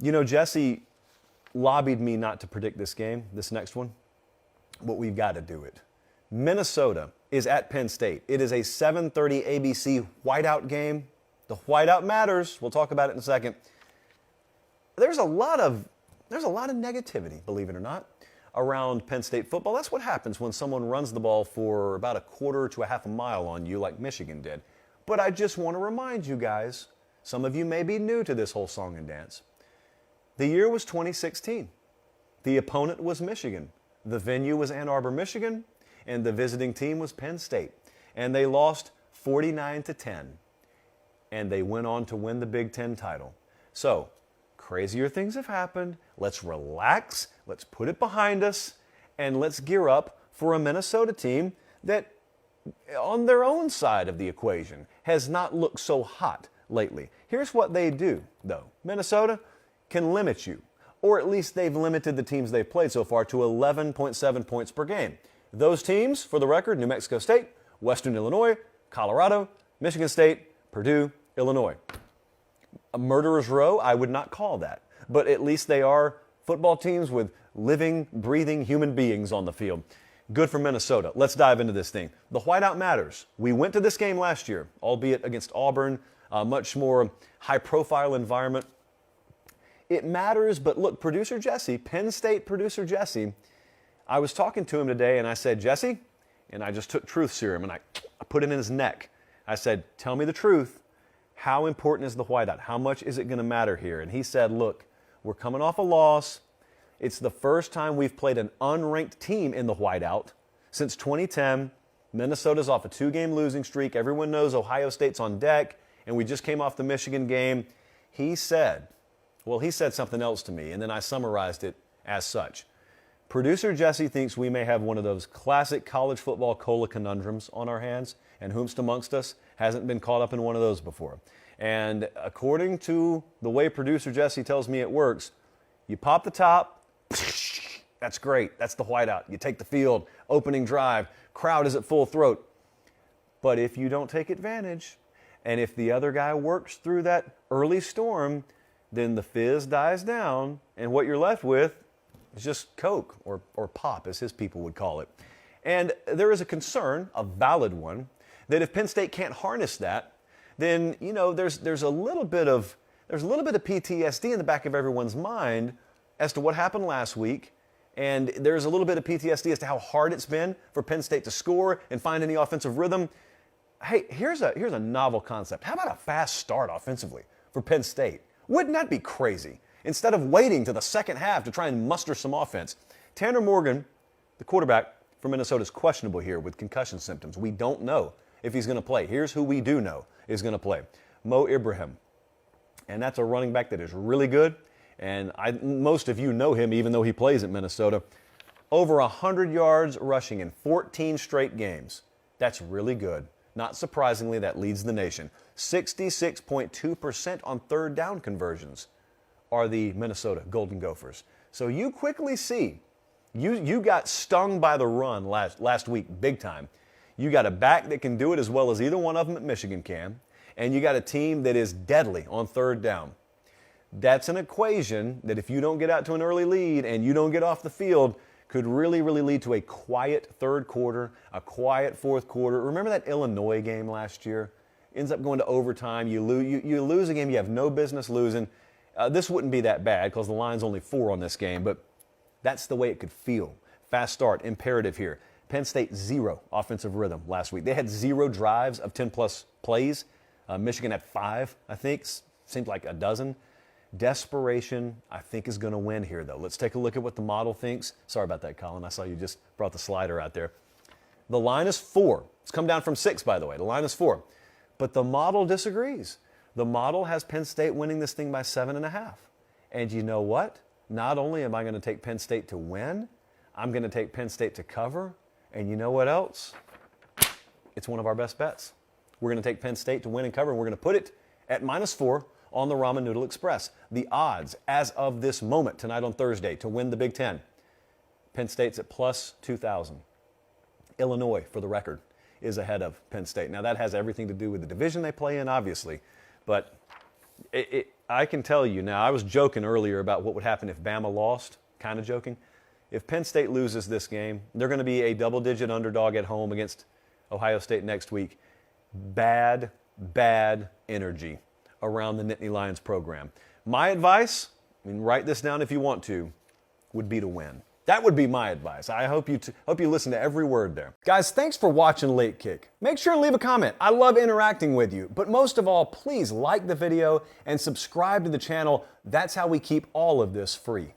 You know, Jesse lobbied me not to predict this game, this next one, but we've got to do it. Minnesota is at Penn State. It is a 7:30 ABC whiteout game. The whiteout matters. We'll talk about it in a second. There's a lot of negativity, believe it or not, around Penn State football. That's what happens when someone runs the ball for about a quarter to a half a mile on you like Michigan did. But I just want to remind you guys, some of you may be new to this whole song and dance. The year was 2016. The opponent was Michigan. The venue was Ann Arbor, Michigan, and the visiting team was Penn State. And they lost 49-10. And they went on to win the Big Ten title. So, crazier things have happened. Let's relax. Let's put it behind us. And let's gear up for a Minnesota team that, on their own side of the equation, has not looked so hot lately. Here's what they do, though. Minnesota can limit you, or at least they've limited the teams they've played so far to 11.7 points per game. Those teams, for the record, New Mexico State, Western Illinois, Colorado, Michigan State, Purdue, Illinois. A murderer's row, I would not call that, but at least they are football teams with living, breathing human beings on the field. Good for Minnesota. Let's dive into this thing. The whiteout matters. We went to this game last year, albeit against Auburn, a much more high-profile environment. It matters, but look, producer Jesse, Penn State producer Jesse, I was talking to him today and I said, Jesse, and I just took truth serum and I put it in his neck. I said, tell me the truth. How important is the whiteout? How much is it going to matter here? And he said, look, we're coming off a loss. It's the first time we've played an unranked team in the whiteout since 2010. Minnesota's off a 2-game losing streak. Everyone knows Ohio State's on deck, and we just came off the Michigan game. He said something else to me, and then I summarized it as such. Producer Jesse thinks we may have one of those classic college football cola conundrums on our hands, and whomst amongst us hasn't been caught up in one of those before. And according to the way producer Jesse tells me it works, you pop the top, that's great, that's the whiteout. You take the field, opening drive, crowd is at full throat. But if you don't take advantage, and if the other guy works through that early storm, then the fizz dies down, and what you're left with is just Coke, or pop, as his people would call it. And there is a concern, a valid one, that if Penn State can't harness that, then, you know, there's a little bit of PTSD in the back of everyone's mind as to what happened last week, and there's a little bit of PTSD as to how hard it's been for Penn State to score and find any offensive rhythm. Hey, here's a novel concept. How about a fast start offensively for Penn State? Wouldn't that be crazy? Instead of waiting to the second half to try and muster some offense. Tanner Morgan, the quarterback for Minnesota, is questionable here with concussion symptoms. We don't know if he's going to play. Here's who we do know is going to play. Mo Ibrahim. And that's a running back that is really good. And most of you know him, even though he plays at Minnesota. Over 100 yards rushing in 14 straight games. That's really good. Not surprisingly, that leads the nation. 66.2% on third down conversions are the Minnesota Golden Gophers. So you quickly see, you got stung by the run last week big time. You got a back that can do it as well as either one of them at Michigan can, and you got a team that is deadly on third down. That's an equation that if you don't get out to an early lead and you don't get off the field, could really, really lead to a quiet third quarter, a quiet fourth quarter. Remember that Illinois game last year? Ends up going to overtime. You lose a game you have no business losing. This wouldn't be that bad because the line's only 4 on this game, but that's the way it could feel. Fast start, imperative here. Penn State, 0 offensive rhythm last week. They had 0 drives of 10-plus plays. Michigan had 5, I think. Seemed like a dozen. Desperation, I think, is going to win here, though. Let's take a look at what the model thinks. Sorry about that, Colin. I saw you just brought the slider out there. The line is 4. It's come down from 6, by the way. The line is 4. But the model disagrees. The model has Penn State winning this thing by 7.5. And you know what? Not only am I going to take Penn State to win, I'm going to take Penn State to cover. And you know what else? It's one of our best bets. We're going to take Penn State to win and cover, and we're going to put it at -4 on the Ramen Noodle Express. The odds as of this moment, tonight on Thursday, to win the Big Ten. Penn State's at +2,000. Illinois, for the record, is ahead of Penn State. Now, that has everything to do with the division they play in, obviously. But I can tell you now, I was joking earlier about what would happen if Bama lost, kind of joking. If Penn State loses this game, they're going to be a double-digit underdog at home against Ohio State next week. Bad energy around the Nittany Lions program. My advice, I mean, write this down if you want to, would be to win. That would be my advice. I hope you listen to every word there. Guys, thanks for watching Late Kick. Make sure to leave a comment. I love interacting with you. But most of all, please like the video and subscribe to the channel. That's how we keep all of this free.